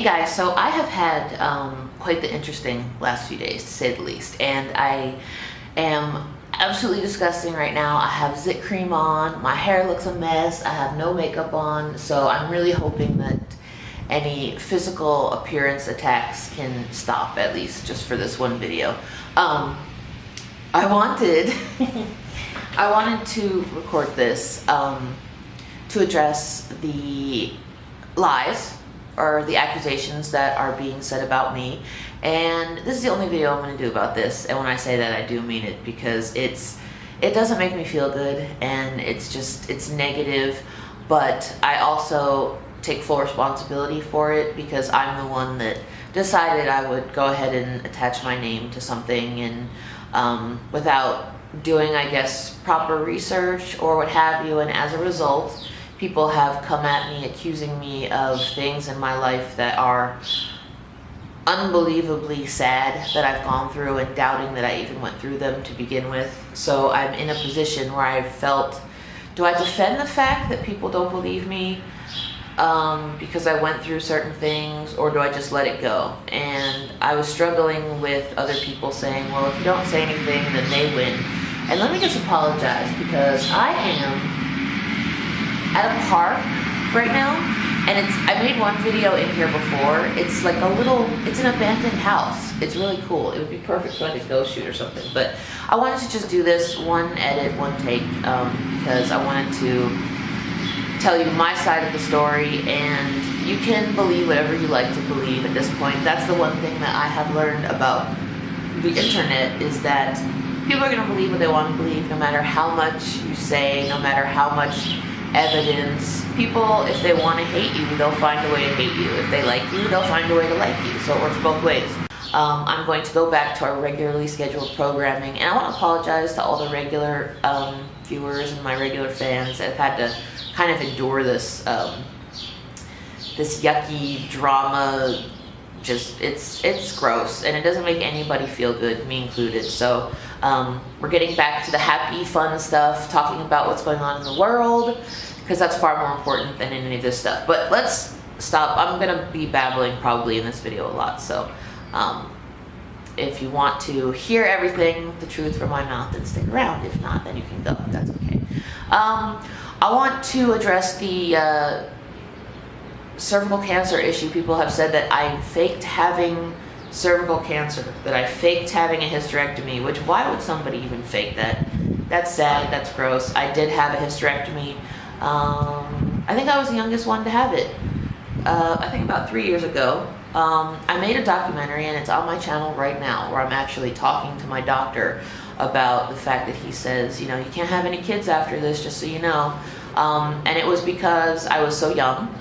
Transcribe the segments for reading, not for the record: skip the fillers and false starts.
Hey guys, so I have had quite the interesting last few days, to say the least, and I am absolutely disgusting right now. I have zit cream on, my hair looks a mess, I have no makeup on, so I'm really hoping that any physical appearance attacks can stop, at least just for this one video. I wanted to record this to address the lies or the accusations that are being said about me, and this is the only video I'm going to do about this. And when I say that, I do mean it, because it doesn't make me feel good, and it's negative, but I also take full responsibility for it because I'm the one that decided I would go ahead and attach my name to something, and without doing, I guess, proper research or what have you, and as a result people have come at me accusing me of things in my life that are unbelievably sad that I've gone through, and doubting that I even went through them to begin with. So I'm in a position where I've felt, do I defend the fact that people don't believe me because I went through certain things, or do I just let it go? And I was struggling with other people saying, well, if you don't say anything, then they win. And let me just apologize, because I am at a park right now, and I made one video in here before. It's like it's an abandoned house. It's really cool. It would be perfect for like a ghost shoot or something, but I wanted to just do this one edit, one take, because I wanted to tell you my side of the story, and you can believe whatever you like to believe at this point. That's the one thing that I have learned about the internet, is that people are going to believe what they want to believe, no matter how much you say, no matter how much evidence. People, if they want to hate you, they'll find a way to hate you. If they like you, they'll find a way to like you. So it works both ways. I'm going to go back to our regularly scheduled programming, and I want to apologize to all the regular viewers and my regular fans that have had to kind of endure this this yucky drama. Just it's gross, and it doesn't make anybody feel good, me included. So we're getting back to the happy, fun stuff, talking about what's going on in the world, because that's far more important than any of this stuff. But let's stop. I'm gonna be babbling probably in this video a lot, so if you want to hear everything, the truth from my mouth, then stick around. If not, then you can go. That's okay. I want to address the cervical cancer issue. People have said that I faked having cervical cancer, that I faked having a hysterectomy, which, why would somebody even fake that? That's sad, that's gross. I did have a hysterectomy. I think I was the youngest one to have it. I think about 3 years ago. I made a documentary, and it's on my channel right now, where I'm actually talking to my doctor about the fact that he says, you know, you can't have any kids after this, just so you know. And it was because I was so young.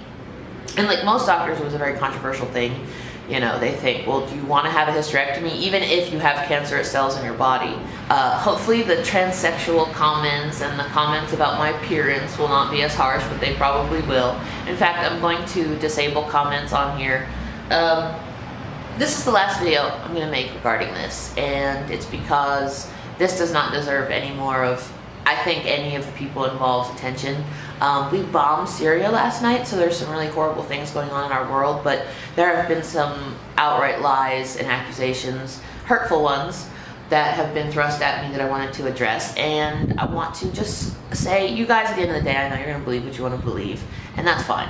And like most doctors, it was a very controversial thing. You know, they think, well, do you want to have a hysterectomy even if you have cancerous cells in your body? Hopefully the transsexual comments and the comments about my appearance will not be as harsh, but they probably will. In fact, I'm going to disable comments on here. This is the last video I'm going to make regarding this, and it's because this does not deserve any more of, I think, any of the people involved's attention. We bombed Syria last night, so there's some really horrible things going on in our world, but there have been some outright lies and accusations, hurtful ones, that have been thrust at me that I wanted to address. And I want to just say, you guys, at the end of the day, I know you're going to believe what you want to believe, and that's fine.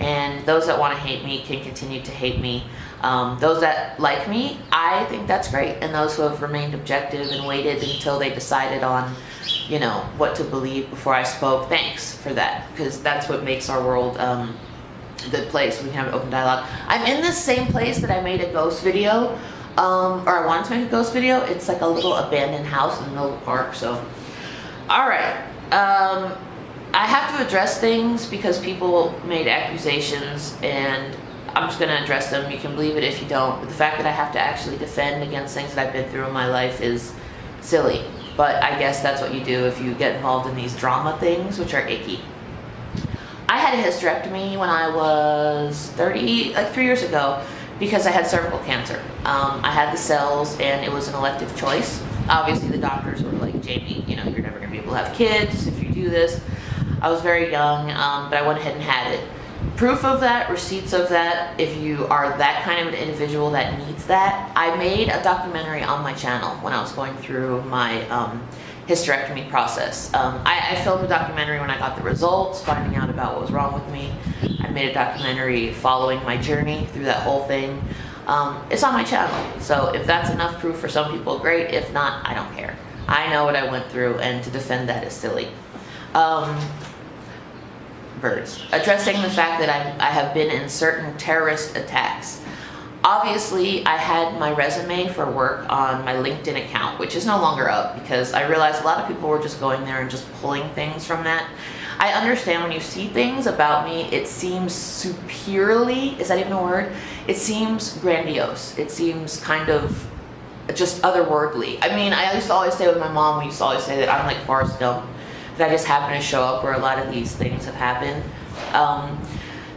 And those that want to hate me can continue to hate me. Those that like me, I think that's great. And those who have remained objective and waited until they decided on, you know, what to believe before I spoke, thanks for that, because that's what makes our world a good place. We can have an open dialogue. I'm in this same place that I made a ghost video, or I wanted to make a ghost video. It's like a little abandoned house in the middle of the park. So, all right. I have to address things because people made accusations, and I'm just going to address them. You can believe it if you don't. But the fact that I have to actually defend against things that I've been through in my life is silly. But I guess that's what you do if you get involved in these drama things, which are icky. I had a hysterectomy when I was 30, like 3 years ago, because I had cervical cancer. I had the cells, and it was an elective choice. Obviously, the doctors were like, Jamie, you know, you're never going to be able to have kids if you do this. I was very young, but I went ahead and had it. proof of that, receipts of that, if you are that kind of an individual that needs that. I made a documentary on my channel when I was going through my hysterectomy process. I filmed a documentary when I got the results, finding out about what was wrong with me. I made a documentary following my journey through that whole thing. It's on my channel, so if that's enough proof for some people, great. If not, I don't care. I know what I went through, and to defend that is silly. Birds. Addressing the fact that I have been in certain terrorist attacks. Obviously, I had my resume for work on my LinkedIn account, which is no longer up because I realized a lot of people were just going there and just pulling things from that. I understand when you see things about me, it seems superiorly, is that even a word? It seems grandiose. It seems kind of just otherworldly. I mean, I used to always say with my mom, we used to always say that I'm like Forrest Gump, that I just happen to show up where a lot of these things have happened.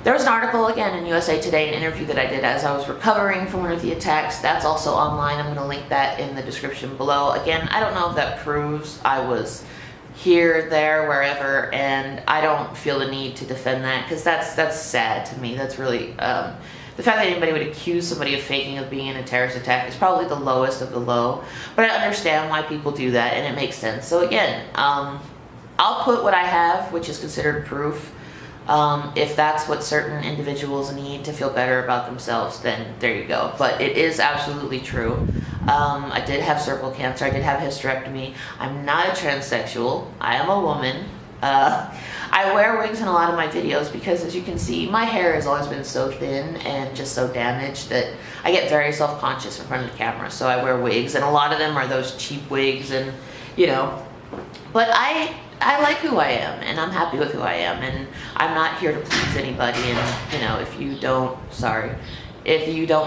There was an article again in USA Today, an interview that I did as I was recovering from one of the attacks. That's also online. I'm going to link that in the description below. Again, I don't know if that proves I was here, there, wherever, and I don't feel the need to defend that because that's sad to me. That's really the fact that anybody would accuse somebody of faking of being in a terrorist attack is probably the lowest of the low. But I understand why people do that, and it makes sense. So again, I'll put what I have, which is considered proof. If that's what certain individuals need to feel better about themselves, then there you go. But it is absolutely true. I did have cervical cancer. I did have hysterectomy. I'm not a transsexual. I am a woman. I wear wigs in a lot of my videos because, as you can see, my hair has always been so thin and just so damaged that I get very self-conscious in front of the camera. So I wear wigs, and a lot of them are those cheap wigs, and you know. But I like who I am, and I'm happy with who I am, and I'm not here to please anybody. And you know, if you don't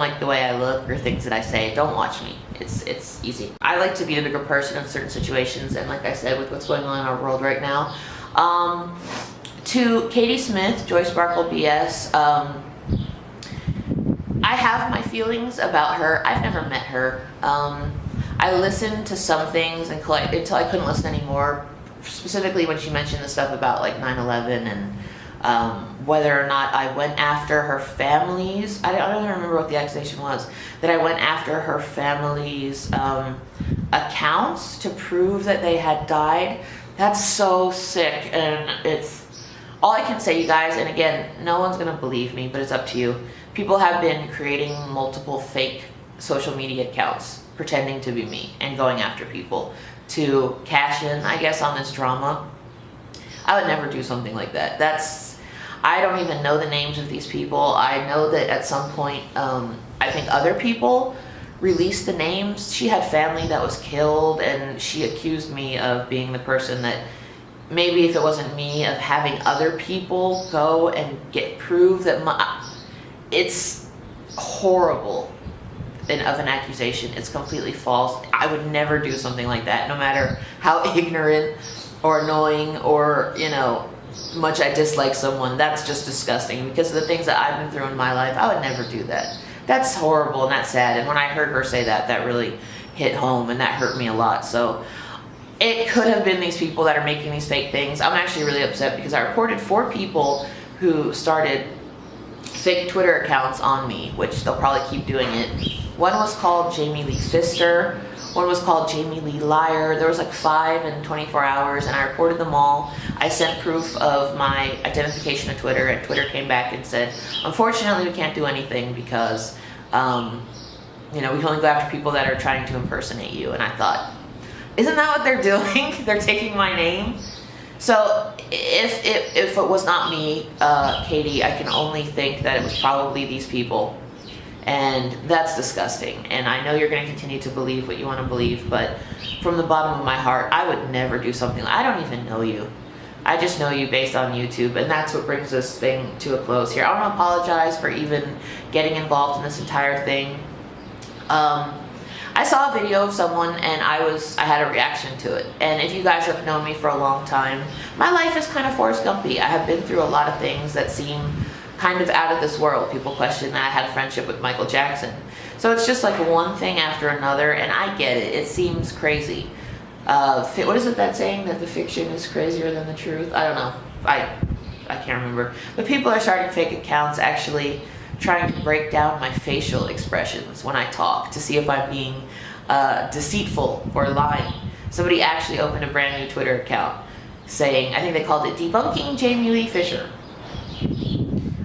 like the way I look or things that I say, don't watch me. It's easy. I like to be a bigger person in certain situations, and like I said, with what's going on in our world right now. To Katie Smith, Joy Sparkle BS, I have my feelings about her. I've never met her. I listened to some things until I couldn't listen anymore. Specifically when she mentioned the stuff about like 9/11 and whether or not I went after her family's, I don't even remember what the accusation was, that I went after her family's accounts to prove that they had died. That's so sick, and it's all I can say, you guys, and again, no one's gonna believe me, but it's up to you. People have been creating multiple fake social media accounts pretending to be me and going after people to cash in, I guess, on this drama. I would never do something like that. I don't even know the names of these people. I know that at some point, I think other people released the names. She had family that was killed, and she accused me of being the person that, maybe if it wasn't me, of having other people go and get proof that it's horrible. Of an accusation. It's completely false. I would never do something like that, no matter how ignorant or annoying or, you know, much I dislike someone. That's just disgusting because of the things that I've been through in my life. I would never do that. That's horrible and that's sad. And when I heard her say that, that really hit home, and that hurt me a lot. So it could have been these people that are making these fake things. I'm actually really upset because I reported 4 people who started fake Twitter accounts on me, which they'll probably keep doing it. One was called Jamie Lee FISCHER. One was called Jamie Lee Liar. There was like 5 in 24 hours, and I reported them all. I sent proof of my identification to Twitter, and Twitter came back and said, unfortunately, we can't do anything because, you know, we can only go after people that are trying to impersonate you. And I thought, isn't that what they're doing? They're taking my name. So if it was not me, Katie, I can only think that it was probably these people. And that's disgusting. And I know you're going to continue to believe what you want to believe, but from the bottom of my heart, I would never do something. I don't even know you. I just know you based on YouTube, and that's what brings this thing to a close here. I want to apologize for even getting involved in this entire thing. I saw a video of someone, and I had a reaction to it. And if you guys have known me for a long time, my life is kind of Forrest Gumpy. I have been through a lot of things that seem kind of out of this world. People question that I had a friendship with Michael Jackson. So it's just like one thing after another, and I get it. It seems crazy. What is it that saying, that the fiction is crazier than the truth? I don't know. I can't remember. But people are starting fake accounts actually trying to break down my facial expressions when I talk to see if I'm being deceitful or lying. Somebody actually opened a brand new Twitter account saying, I think they called it Debunking Jamie Lee Fisher.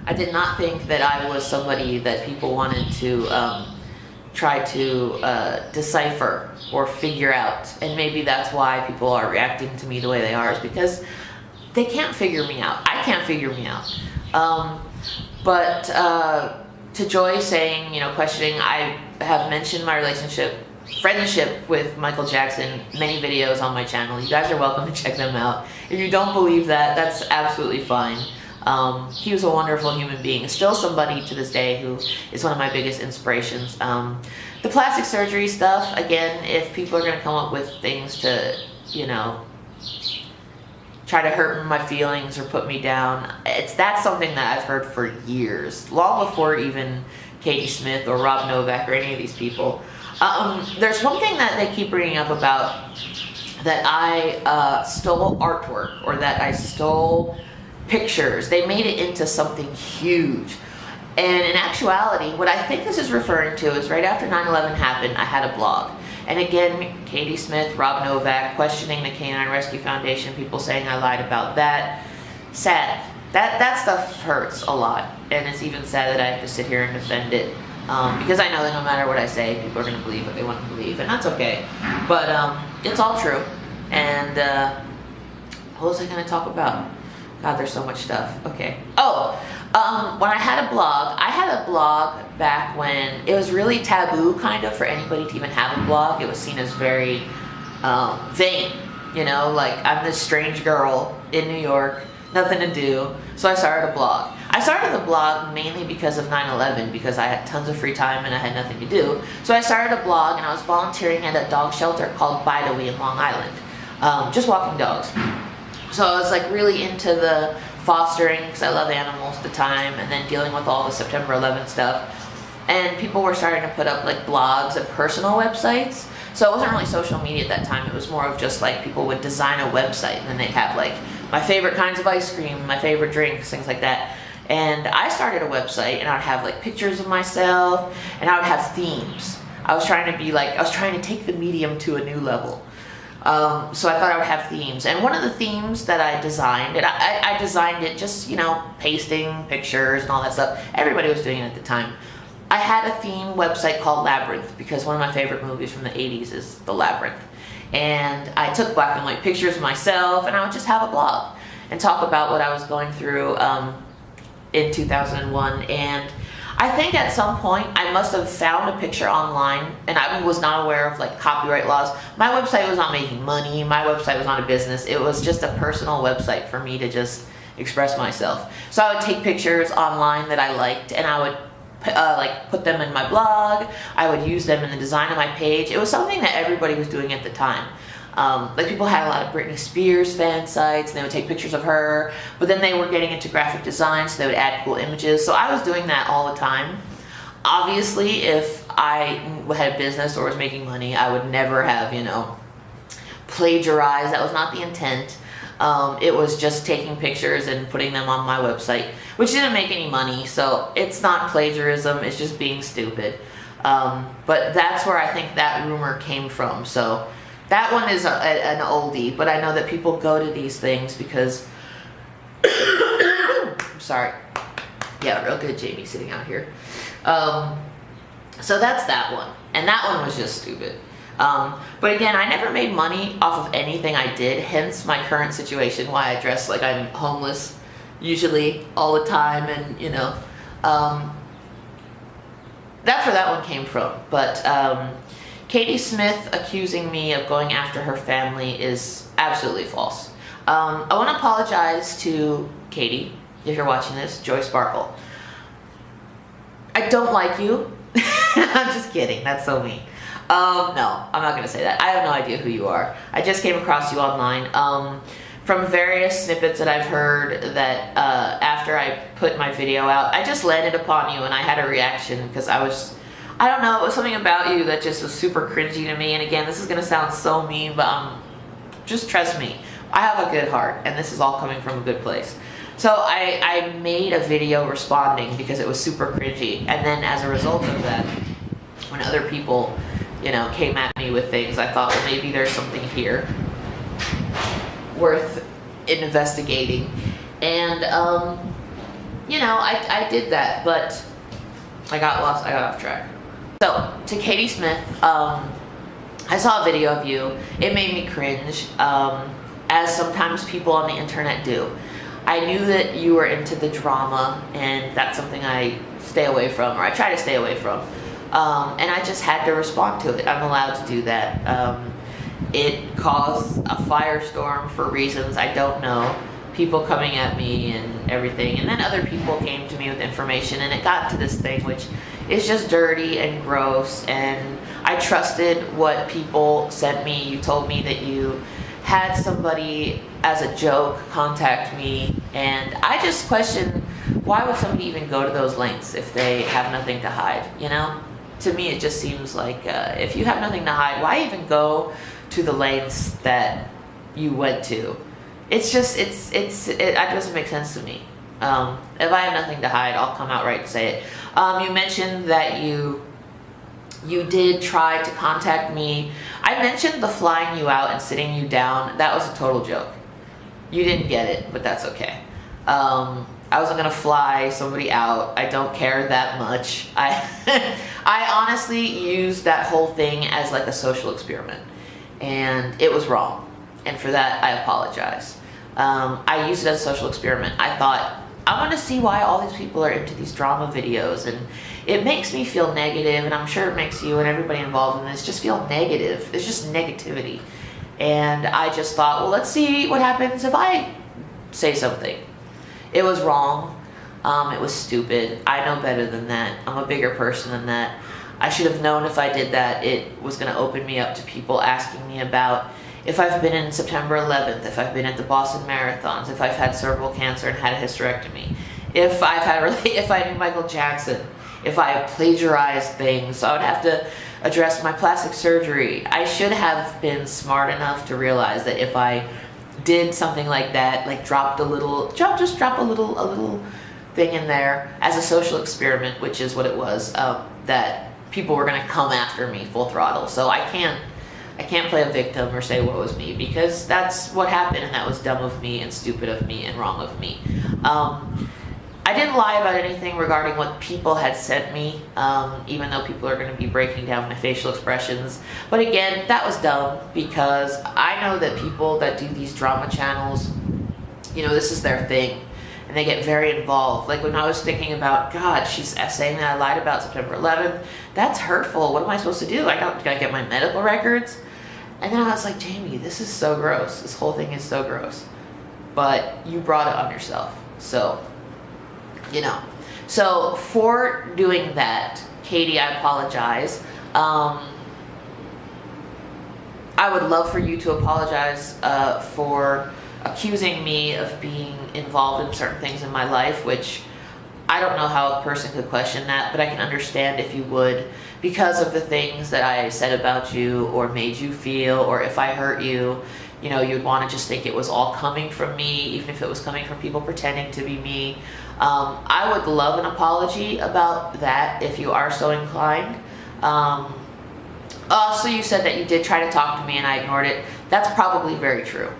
I did not think that I was somebody that people wanted to try to decipher or figure out. And maybe that's why people are reacting to me the way they are, is because they can't figure me out. I can't figure me out. But to Joy saying, questioning, I have mentioned my friendship with Michael Jackson, many videos on my channel. You guys are welcome to check them out. If you don't believe that, that's absolutely fine. He was a wonderful human being, still somebody to this day who is one of my biggest inspirations. The plastic surgery stuff, again, if people are going to come up with things to, try to hurt my feelings or put me down, that's something that I've heard for years, long before even Katie Smith or Rob Novak or any of these people. There's one thing that they keep bringing up about that I stole artwork, or that I stole pictures. They made it into something huge. And in actuality, what I think this is referring to is right after 9/11 happened, I had a blog. And again, Katie Smith, Rob Novak, questioning the Canine Rescue Foundation, people saying I lied about that. Sad. That stuff hurts a lot. And it's even sad that I have to sit here and defend it. Because I know that no matter what I say, people are going to believe what they want to believe. And that's okay. But it's all true. And what was I going to talk about? God, there's so much stuff. Okay. When I had a blog back when it was really taboo, kind of, for anybody to even have a blog. It was seen as very vain, like I'm this strange girl in New York, nothing to do. So I started a blog. I started the blog mainly because of 9/11, because I had tons of free time and I had nothing to do. So I started a blog, and I was volunteering at a dog shelter called Bidawee in Long Island, just walking dogs. So I was like really into the fostering, because I love animals at the time, and then dealing with all the September 11th stuff. And people were starting to put up like blogs and personal websites. So it wasn't really social media at that time. It was more of just like people would design a website, and then they'd have like my favorite kinds of ice cream, my favorite drinks, things like that. And I started a website, and I would have like pictures of myself, and I would have themes. I was trying to take the medium to a new level. So I thought I would have themes. And one of the themes that I designed, and I designed it just, pasting pictures and all that stuff. Everybody was doing it at the time. I had a theme website called Labyrinth, because one of my favorite movies from the 80s is The Labyrinth. And I took black and white pictures of myself, and I would just have a blog and talk about what I was going through in 2001. And I think at some point I must have found a picture online, and I was not aware of like copyright laws. My website was not making money. My website was not a business. It was just a personal website for me to just express myself. So I would take pictures online that I liked, and I would put them in my blog. I would use them in the design of my page. It was something that everybody was doing at the time. People had a lot of Britney Spears fan sites, and they would take pictures of her, but then they were getting into graphic design, so they would add cool images. So I was doing that all the time. Obviously, if I had a business or was making money, I would never have, plagiarized. That was not the intent. It was just taking pictures and putting them on my website, which didn't make any money, so it's not plagiarism, it's just being stupid. But that's where I think that rumor came from. So that one is an oldie, but I know that people go to these things because I'm sorry. Yeah, real good Jamie sitting out here. So that's that one. And that one was just stupid. But again, I never made money off of anything I did, hence my current situation, why I dress like I'm homeless usually all the time, and that's where that one came from. But Katie Smith accusing me of going after her family is absolutely false. I want to apologize to Katie, if you're watching this, Joy Sparkle. I don't like you. I'm just kidding, that's so mean. No, I'm not going to say that. I have no idea who you are. I just came across you online. From various snippets that I've heard, that after I put my video out, I just landed upon you and I had a reaction because I don't know, it was something about you that just was super cringy to me. And again, this is going to sound so mean, but just trust me, I have a good heart and this is all coming from a good place. So I made a video responding because it was super cringy. And then as a result of that, when other people, you know, came at me with things, I thought, well, maybe there's something here worth investigating. And, you know, I did that, but I got lost, I got off track. So, to Katie Smith, I saw a video of you. It made me cringe, as sometimes people on the internet do. I knew that you were into the drama, and that's something I stay away from, or I try to stay away from. And I just had to respond to it. I'm allowed to do that. It caused a firestorm for reasons I don't know. People coming at me and everything. And then other people came to me with information, and it got to this thing which is just dirty and gross. And I trusted what people sent me. You told me that you had somebody as a joke contact me, and I just questioned, why would somebody even go to those lengths if they have nothing to hide, you know? To me, it just seems like if you have nothing to hide, why even go to the lengths that you went to? It's just, it doesn't make sense to me. If I have nothing to hide, I'll come out right and say it. You mentioned that you did try to contact me. I mentioned the flying you out and sitting you down. That was a total joke. You didn't get it, but that's okay. I wasn't gonna fly somebody out. I don't care that much. I honestly used that whole thing as like a social experiment, and it was wrong. And for that, I apologize. I used it as a social experiment. I thought, I want to see why all these people are into these drama videos, and it makes me feel negative, and I'm sure it makes you and everybody involved in this just feel negative. It's just negativity. And I just thought, well, let's see what happens if I say something. It was wrong. It was stupid. I know better than that. I'm a bigger person than that. I should have known if I did that, it was going to open me up to people asking me about if I've been in September 11th, if I've been at the Boston Marathons, if I've had cervical cancer and had a hysterectomy, if I knew Michael Jackson, if I plagiarized things. So I would have to address my plastic surgery. I should have been smart enough to realize that if I did something like that, like drop a little thing in there as a social experiment, which is what it was, that people were gonna come after me full throttle. So I can't play a victim or say woe is me, because that's what happened, and that was dumb of me and stupid of me and wrong of me. I didn't lie about anything regarding what people had sent me, even though people are going to be breaking down my facial expressions. But again, that was dumb, because I know that people that do these drama channels, you know, this is their thing, and they get very involved. Like when I was thinking about, God, she's saying that I lied about September 11th. That's hurtful. What am I supposed to do? Gotta get my medical records? And then I was like, Jamie, this is so gross. This whole thing is so gross. But you brought it on yourself. So, you know. So for doing that, Katie, I apologize. I would love for you to apologize for accusing me of being involved in certain things in my life, which I don't know how a person could question that, but I can understand if you would, because of the things that I said about you or made you feel, or if I hurt you, you know, you'd want to just think it was all coming from me, even if it was coming from people pretending to be me. I would love an apology about that if you are so inclined. Also, you said that you did try to talk to me and I ignored it. That's probably very true.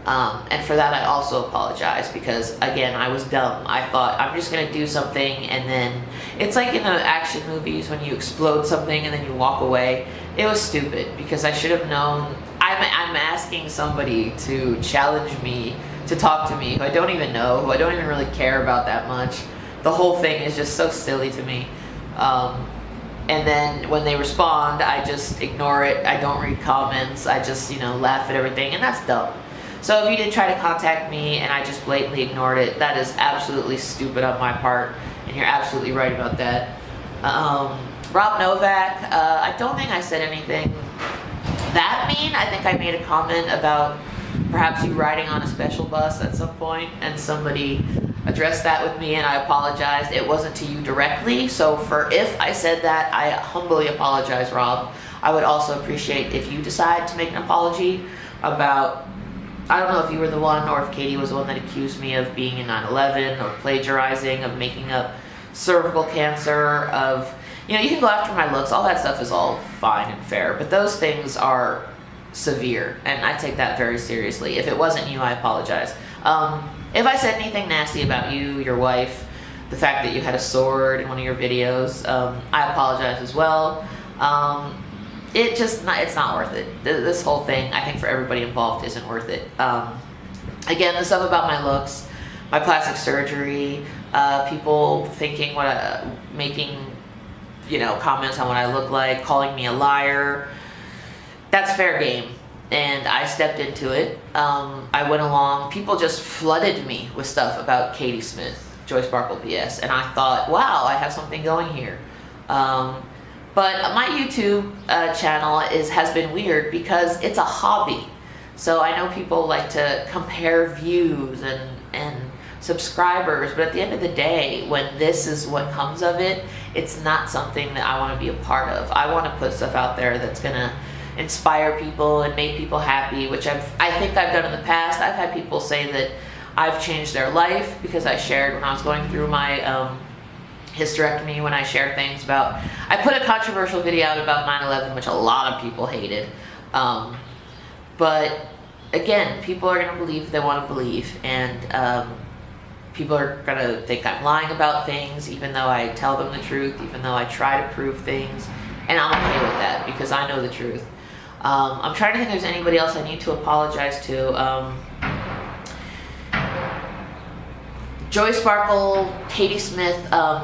And for that, I also apologize, because again, I was dumb. I thought I'm just gonna do something, and then it's like in the action movies when you explode something and then you walk away. It was stupid, because I should have known. I'm asking somebody to challenge me, to talk to me, who I don't even know, who I don't even really care about that much. The whole thing is just so silly to me. And then when they respond, I just ignore it. I don't read comments. I just, you know, laugh at everything, and that's dumb. So if you did try to contact me and I just blatantly ignored it, that is absolutely stupid on my part, and you're absolutely right about that. Rob Novak, I don't think I said anything that mean. I think I made a comment about perhaps you riding on a special bus at some point, and somebody addressed that with me, and I apologized. It wasn't to you directly, so if I said that, I humbly apologize, Rob. I would also appreciate if you decide to make an apology about I don't know if you were the one or if Katie was the one that accused me of being in 9/11 or plagiarizing, of making up cervical cancer, of, you know, you can go after my looks, all that stuff is all fine and fair, but those things are severe, and I take that very seriously. If it wasn't you, I apologize. If I said anything nasty about you, your wife, the fact that you had a sword in one of your videos, I apologize as well. It's not worth it. This whole thing, I think for everybody involved, isn't worth it. Again, the stuff about my looks, my plastic surgery, people thinking making, you know, comments on what I look like, calling me a liar, that's fair game. And I stepped into it. I went along, people just flooded me with stuff about Katie Smith, Joy Sparkle PS, and I thought, wow, I have something going here. But my YouTube channel has been weird because it's a hobby. So I know people like to compare views and subscribers, but at the end of the day, when this is what comes of it, it's not something that I want to be a part of. I want to put stuff out there that's going to inspire people and make people happy, which I think I've done in the past. I've had people say that I've changed their life because I shared when I was going through my hysterectomy, when I shared things about, I put a controversial video out about 9/11, which a lot of people hated. But again, people are going to believe what they want to believe, and people are going to think I'm lying about things, even though I tell them the truth, even though I try to prove things, and I'm okay with that because I know the truth. I'm trying to think if there's anybody else I need to apologize to. Joy Sparkle, Katie Smith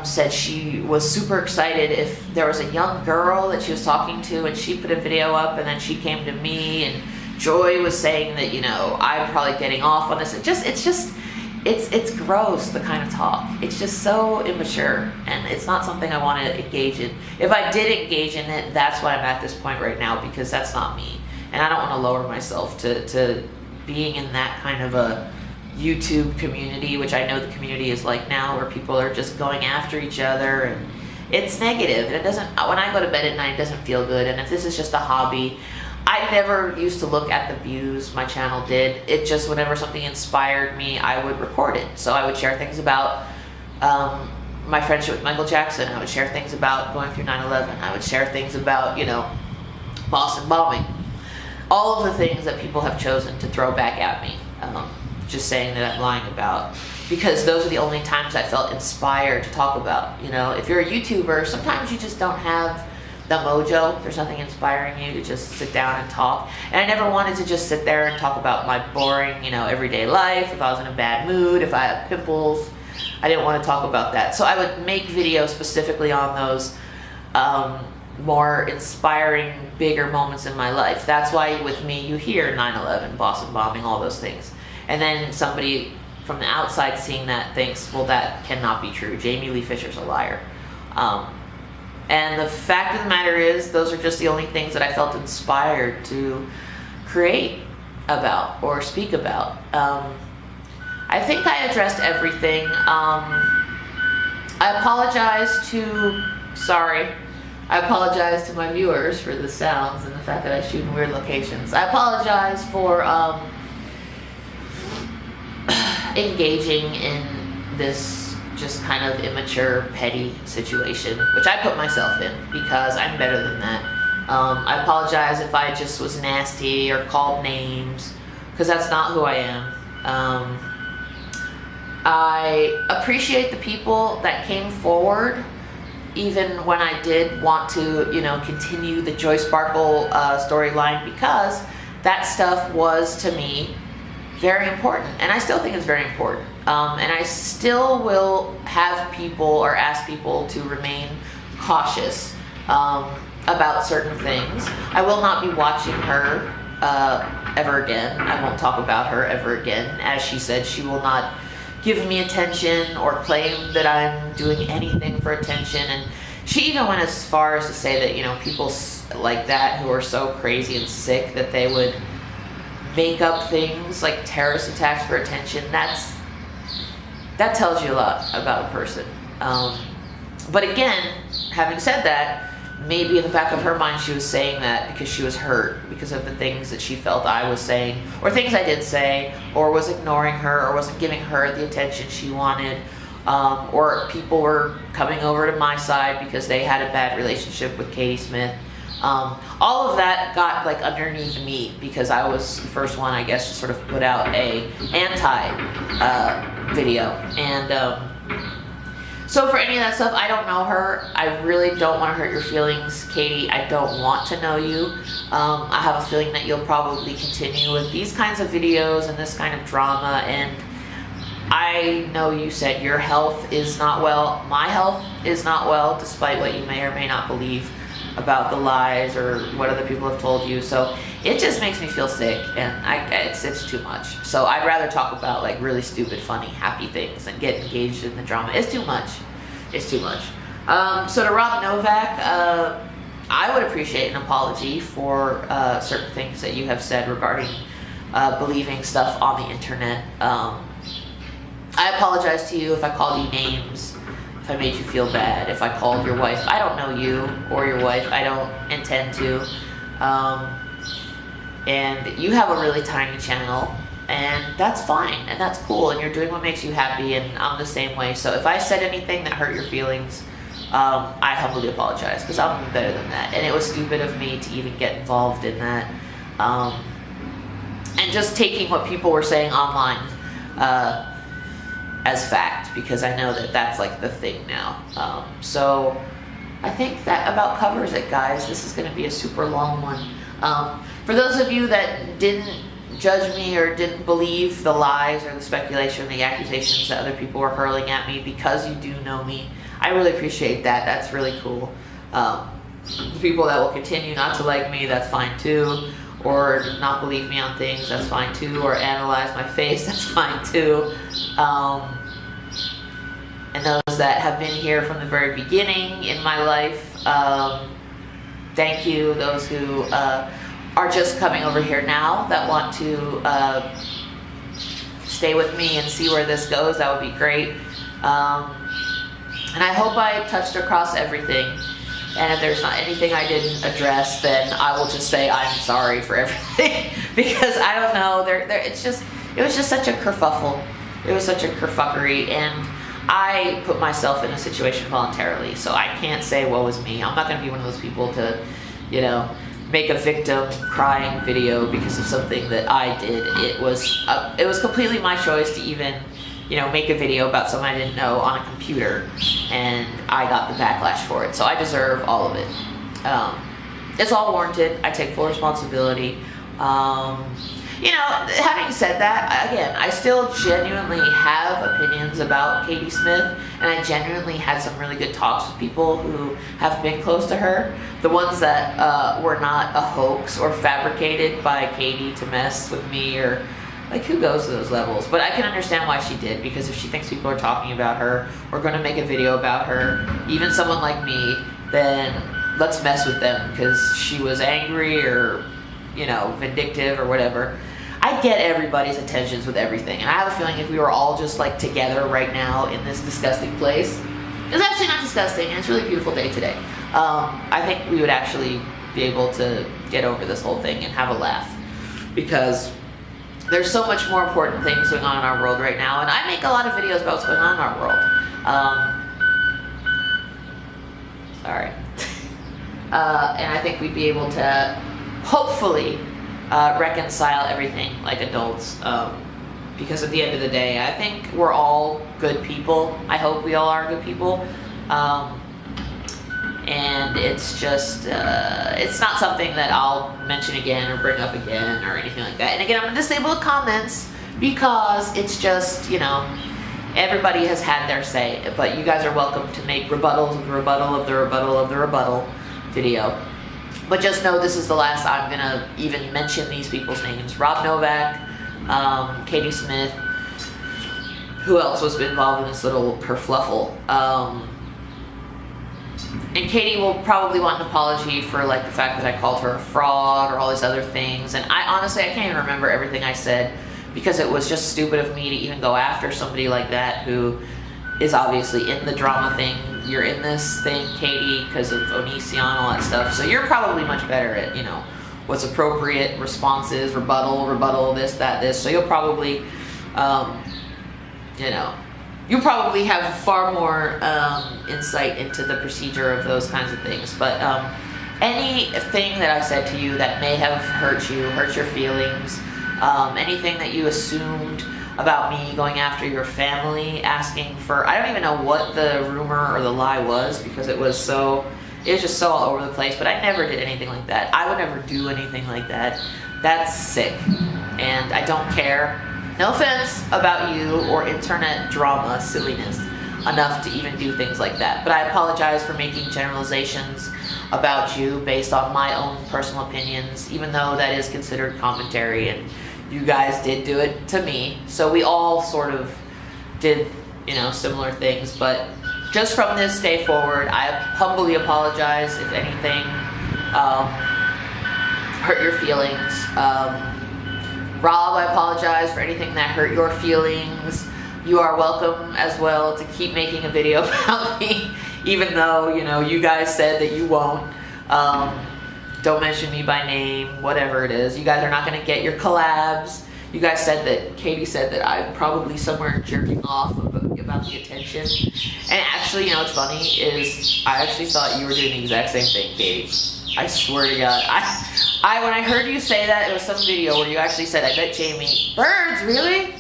said she was super excited if there was a young girl that she was talking to, and she put a video up, and then she came to me, and Joy was saying that, you know, I'm probably getting off on this. It's gross, the kind of talk. It's just so immature, and it's not something I want to engage in. If I did engage in it, that's why I'm at this point right now, because that's not me, and I don't want to lower myself to being in that kind of a YouTube community, which I know the community is like now, where people are just going after each other, and it's negative, and it doesn't, when I go to bed at night, it doesn't feel good. And if this is just a hobby, I never used to look at the views my channel did. It just, whenever something inspired me, I would record it. So I would share things about my friendship with Michael Jackson. I would share things about going through 9/11. I would share things about, you know, Boston bombing. All of the things that people have chosen to throw back at me. Just saying that I'm lying about, because those are the only times I felt inspired to talk about. You know, if you're a YouTuber, sometimes you just don't have the mojo. There's nothing inspiring you to just sit down and talk. And I never wanted to just sit there and talk about my boring, you know, everyday life. If I was in a bad mood, if I had pimples, I didn't want to talk about that. So I would make videos specifically on those more inspiring, bigger moments in my life. That's why with me, you hear 9/11, Boston bombing, all those things. And then somebody from the outside seeing that thinks, well, that cannot be true. Jamie Lee Fisher's a liar. And the fact of the matter is, those are just the only things that I felt inspired to create about or speak about. I think I addressed everything. I apologize to my viewers for the sounds and the fact that I shoot in weird locations. I apologize for engaging in this just kind of immature, petty situation, which I put myself in because I'm better than that. I apologize if I just was nasty or called names, because that's not who I am. I appreciate the people that came forward, even when I did want to, you know, continue the Joy Sparkle storyline, because that stuff was, to me, very important, and I still think it's very important. And I still will have people or ask people to remain cautious about certain things. I will not be watching her ever again. I won't talk about her ever again. As she said, she will not give me attention or claim that I'm doing anything for attention. And she even went as far as to say that, you know, people like that who are so crazy and sick that they would make up things like terrorist attacks for attention. That tells you a lot about a person. But again, having said that, maybe in the back of her mind she was saying that because she was hurt because of the things that she felt I was saying, or things I did say, or was ignoring her, or wasn't giving her the attention she wanted, or people were coming over to my side because they had a bad relationship with Katie Smith. All of that got like underneath me because I was the first one, I guess, to sort of put out a anti video. And so for any of that stuff, I don't know her. I really don't want to hurt your feelings, Katie. I don't want to know you. I have a feeling that you'll probably continue with these kinds of videos and this kind of drama. And I know you said your health is not well. My health is not well, despite what you may or may not believe about the lies or what other people have told you. So it just makes me feel sick, and it's too much. So I'd rather talk about like really stupid, funny, happy things and get engaged in the drama. It's too much. It's too much. So to Rob Novak, I would appreciate an apology for certain things that you have said regarding believing stuff on the internet. I apologize to you if I called you names, if I made you feel bad, if I called your wife. I don't know you or your wife. I don't intend to. And you have a really tiny channel, and that's fine, and that's cool, and you're doing what makes you happy, and I'm the same way. So if I said anything that hurt your feelings, I humbly apologize, because I'm better than that. And it was stupid of me to even get involved in that. And just taking what people were saying online as fact, because I know that that's like the thing now. So I think that about covers it, guys. This is going to be a super long one. For those of you that didn't judge me or didn't believe the lies or the speculation, the accusations that other people were hurling at me because you do know me, I really appreciate that. That's really cool. The people that will continue not to like me, that's fine too. Or not believe me on things, that's fine too. Or analyze my face, that's fine too. And those that have been here from the very beginning in my life, thank you. Those who are just coming over here now that want to stay with me and see where this goes, that would be great. And I hope I touched across everything. And if there's not anything I didn't address, then I will just say I'm sorry for everything. Because I don't know, it was just such a kerfuffle. It was such a kerfuckery, and I put myself in a situation voluntarily, so I can't say woe is me. I'm not going to be one of those people to, make a victim crying video because of something that I did. It was completely my choice to even, make a video about someone I didn't know on a computer, and I got the backlash for it. So I deserve all of it. It's all warranted. I take full responsibility. Having said that, again, I still genuinely have opinions about Katie Smith, and I genuinely had some really good talks with people who have been close to her. The ones that were not a hoax or fabricated by Katie to mess with me, or like, who goes to those levels? But I can understand why she did, because if she thinks people are talking about her or going to make a video about her, even someone like me, then let's mess with them because she was angry or vindictive or whatever. I get everybody's intentions with everything, and I have a feeling if we were all just like together right now in this disgusting place, it's actually not disgusting, and it's a really beautiful day today. I think we would actually be able to get over this whole thing and have a laugh, because there's so much more important things going on in our world right now, and I make a lot of videos about what's going on in our world. Sorry. And I think we'd be able to hopefully reconcile everything like adults, because at the end of the day, I think we're all good people. I hope we all are good people, and it's just it's not something that I'll mention again or bring up again or anything like that. And again, I'm going to disable the comments because it's just, everybody has had their say, but you guys are welcome to make rebuttals of the rebuttal of the rebuttal of the rebuttal video. But just know this is the last I'm going to even mention these people's names. Rob Novak, Katie Smith, who else was involved in this little kerfluffle? And Katie will probably want an apology for like the fact that I called her a fraud or all these other things. And I honestly can't even remember everything I said, because it was just stupid of me to even go after somebody like that who is obviously in the drama thing you're in this thing, Katie, because of Onision, all that stuff. So you're probably much better at, you know, what's appropriate responses, rebuttal, this, that, this. So you'll probably, you know, you probably have far more insight into the procedure of those kinds of things. But anything that I said to you that may have hurt you, hurt your feelings, anything that you assumed about me going after your family, asking for, I don't even know what the rumor or the lie was, because it was just so all over the place, but I never did anything like that. I would never do anything like that. That's sick, and I don't care. No offense about you or internet drama silliness enough to even do things like that, but I apologize for making generalizations about you based on my own personal opinions, even though that is considered commentary, and you guys did do it to me, so we all sort of did, you know, similar things. But just from this day forward, I humbly apologize if anything hurt your feelings. Rob, I apologize for anything that hurt your feelings. You are welcome as well to keep making a video about me, even though, you know, you guys said that you won't. Don't mention me by name, whatever it is. You guys are not going to get your collabs. You guys said that, Katie said that I'm probably somewhere jerking off about the attention. And actually, you know what's funny is I actually thought you were doing the exact same thing, Katie. I swear to God. When I heard you say that, it was some video where you actually said, I bet Jamie, birds, really?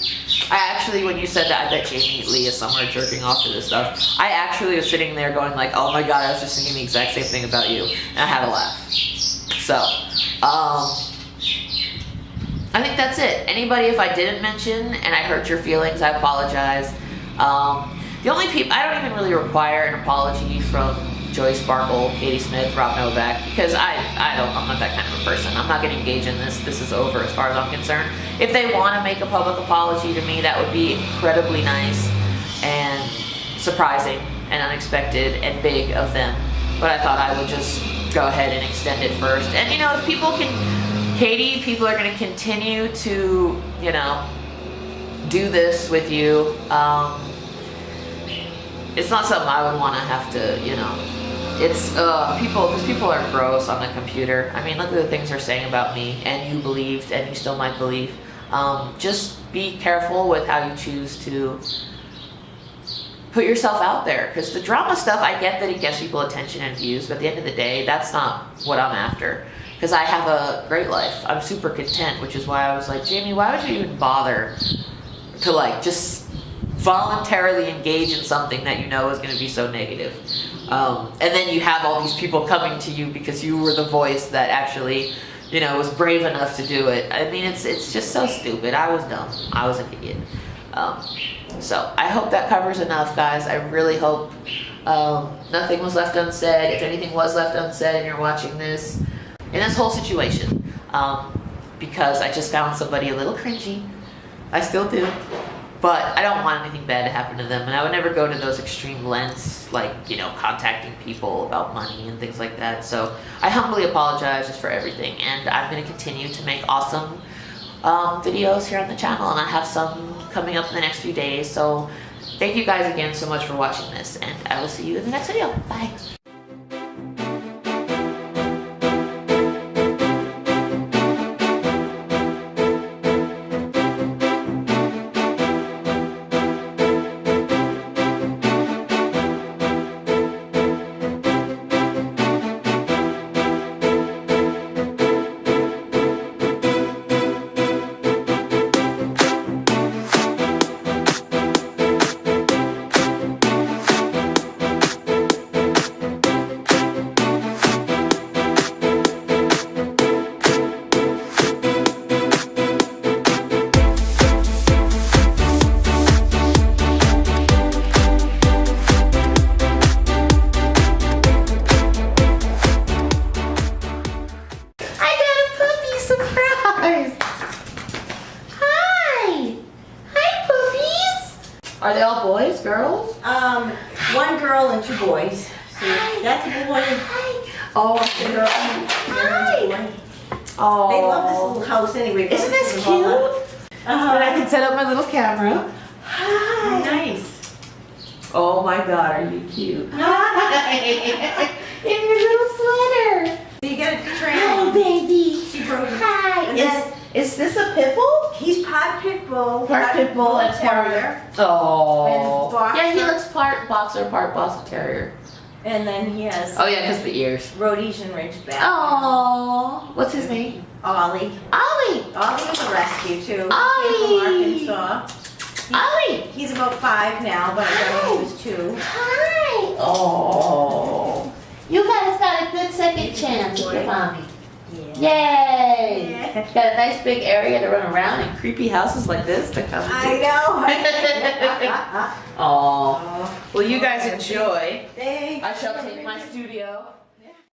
I actually, when you said that, I bet Jamie Lee is somewhere jerking off to this stuff, I actually was sitting there going like, oh my God, I was just thinking the exact same thing about you. And I had a laugh. So, I think that's it. Anybody, if I didn't mention and I hurt your feelings, I apologize. The only people, I don't even really require an apology from Joy Sparkle, Katie Smith, Rob Novak, because I'm not that kind of a person. I'm not going to engage in this. This is over as far as I'm concerned. If they want to make a public apology to me, that would be incredibly nice and surprising and unexpected and big of them. But I thought I would just go ahead and extend it first. And you know, if people can, Katie, people are going to continue to, you know, do this with you. It's not something I would want to have to, you know, it's people, because people are gross on the computer. I mean, look at the things they're saying about me, and you believed, and you still might believe. Just be careful with how you choose to put yourself out there, because the drama stuff, I get that it gets people attention and views, but at the end of the day, that's not what I'm after, because I have a great life. I'm super content, which is why I was like, Jamie, why would you even bother to like just voluntarily engage in something that you know is going to be so negative? And then you have all these people coming to you because you were the voice that actually, you know, was brave enough to do it. I mean, it's just so stupid. I was dumb. I was an idiot. So I hope that covers enough, guys. I really hope nothing was left unsaid. If anything was left unsaid and you're watching this, in this whole situation, because I just found somebody a little cringy. I still do. But I don't want anything bad to happen to them, and I would never go to those extreme lengths, like, you know, contacting people about money and things like that. So I humbly apologize just for everything, and I'm going to continue to make awesome videos here on the channel, and I have some coming up in the next few days. So thank you guys again so much for watching this, and I will see you in the next video. Bye. Are they all boys, girls? One girl and 2 boys. So that's a boy. Hi. Oh, that's a girl. Hi. Oh. They love this little house anyway. Isn't this cute? And I can set up my little camera. Hi. Nice. Oh my God, are you cute? Hi. In your little sweater. You get a Hi, tram. baby. She broke it. Hi. And then Is this a pit bull? he's part pit bull. Part pit bull and terrier. Oh. And boxer. Yeah, he looks part boxer, part Boston Terrier. And then he has Oh yeah, because the ears. Rhodesian Ridgeback. Oh. What's his name? Ollie. Ollie. Ollie was a rescue too. Ollie. He came from Arkansas. Ollie. He's about 5 now, but I got him when he was 2. Hi. Oh. You guys got a good second chance with your mommy. Yay! Yeah. Got a nice big area to run around and creepy houses like this to come I to. know. Oh. Well, you guys enjoy. Thanks. I shall take my studio.